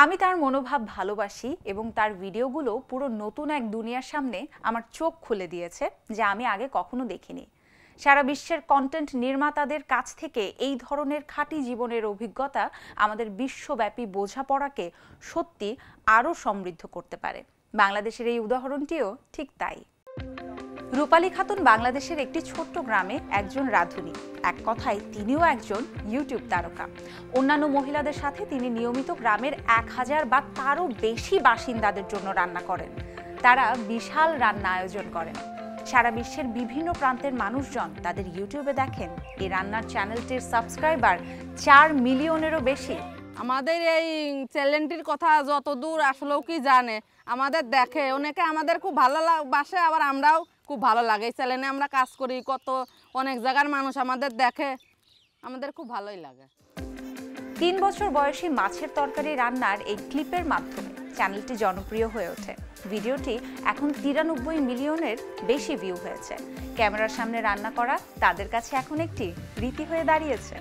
আমি তার মনোভাব ভালোবাসি এবং তার ভিডিওগুলো পুরো নতুন এক দুনিয়ার সামনে আমার চোখ খুলে দিয়েছে যা আমি আগে কখনো দেখিনি। সারা বিশ্বের কন্টেন্ট নির্মাতাদের কাছ থেকে এই ধরনের খাঁটি জীবনের অভিজ্ঞতা আমাদের বিশ্বব্যাপী বোঝাপড়াকে সত্যি আরও সমৃদ্ধ করতে পারে। বাংলাদেশের এই উদাহরণটিও ঠিক তাই। রূপালী খাতুন বাংলাদেশের একটি ছোট্ট গ্রামে একজন রাঁধুনি। এক কথায় তিনিও একজন ইউটিউব তারকা। অন্যান্য মহিলাদের সাথে তিনি নিয়মিত গ্রামের 1000 বা তারও বেশি বাসিন্দাদের জন্য রান্না করেন। তারা বিশাল রান্না আয়োজন করেন। সারা বিশ্বের বিভিন্ন প্রান্তের মানুষজন তাদের ইউটিউবে দেখেন। এই রান্নার চ্যানেলটির সাবস্ক্রাইবার 4 মিলিয়নেরও বেশি। আমাদের এই চ্যানেলটির কথা যতদূর আসলেও কি জানে, আমাদের দেখে অনেকে, আমাদের খুব ভালো বাসে, আবার আমরাও খুব ভালো লাগে। এই চ্যানেলে আমরা কাজ করি, অনেক জায়গার মানুষ আমাদের দেখে, আমাদের খুব ভালোই লাগে। 3 বছর বয়সী মাছের তরকারি রান্নার এই ক্লিপের মাধ্যমে চ্যানেলটি জনপ্রিয় হয়ে ওঠে। ভিডিওটি এখন 93 মিলিয়নের বেশি ভিউ হয়েছে। ক্যামেরার সামনে রান্না করা তাদের কাছে এখন একটি রীতি হয়ে দাঁড়িয়েছে।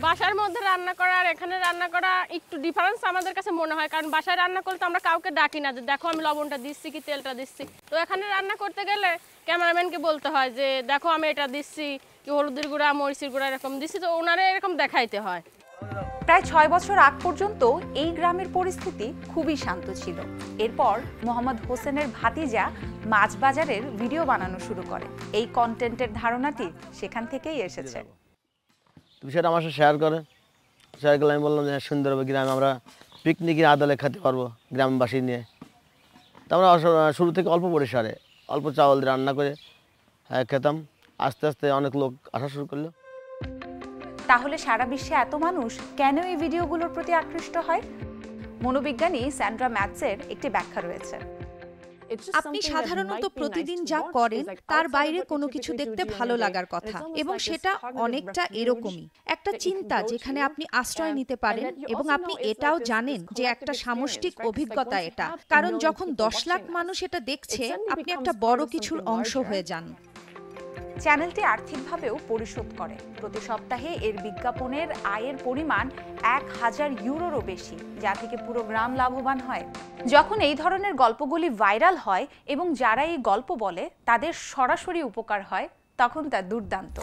বাসার মধ্যে রান্না করা আর এখানে রান্না করা একটু ডিফারেন্স আমাদের কাছে মনে হয়, কারণ বাসায় রান্না করলে তো আমরা কাউকে ডাকি না যে দেখো আমি লবণটা দিচ্ছি কি তেলটা দিচ্ছি। তো এখানে রান্না করতে গেলে ক্যামেরাম্যানকে বলতে হয় যে দেখো আমি এটা দিচ্ছি, কি হলুদের গুঁড়া মরিচের গুঁড়া এরকম দিচ্ছি, তো ওনারা এরকম দেখাইতে হয়। প্রায় 6 বছর আগ পর্যন্ত এই গ্রামের পরিস্থিতি খুবই শান্ত ছিল। এরপর মোহাম্মদ হোসেনের ভাতিজা মাছ বাজারের ভিডিও বানানো শুরু করে। এই কন্টেন্টের ধারণাটি সেখান থেকেই এসেছে। বিষয়টা আমার সাথে শেয়ার করলে আমি বললাম যে সুন্দর হবে গ্রামে আমরা পিকনিকের আদলে খেতে পারবো গ্রামবাসী নিয়ে। তা আমরা শুরু থেকে অল্প পরিসরে অল্প চাউল দিয়ে রান্না করে খেতাম। আস্তে আস্তে অনেক লোক আসা শুরু করলো। তাহলে সারা বিশ্বে এত মানুষ কেন এই ভিডিওগুলোর প্রতি আকৃষ্ট হয়? মনোবিজ্ঞানী স্যান্ড্রা ম্যাটসের একটি ব্যাখ্যা রয়েছে। আপনি সাধারণত প্রতিদিন যা করেন তার বাইরে কোনো কিছু দেখতে ভালো লাগার কথা, এবং সেটা অনেকটা এরকমই একটা চিন্তা যেখানে আপনি আশ্রয় নিতে পারেন, এবং আপনি এটাও জানেন যে একটা সামষ্টিক অভিজ্ঞতা এটা, কারণ যখন 10 লাখ মানুষ এটা দেখছে আপনি একটা বড় কিছুর অংশ হয়ে যান। চ্যানেলটি আর্থিকভাবেও পরিশোধ করে। প্রতি সপ্তাহে এর বিজ্ঞাপনের আয়ের পরিমাণ 1000 ইউরোরও বেশি, যা থেকে পুরো গ্রাম লাভবান হয়। যখন এই ধরনের গল্পগুলি ভাইরাল হয় এবং যারা এই গল্প বলে তাদের সরাসরি উপকার হয়, তখন তা দুর্দান্ত।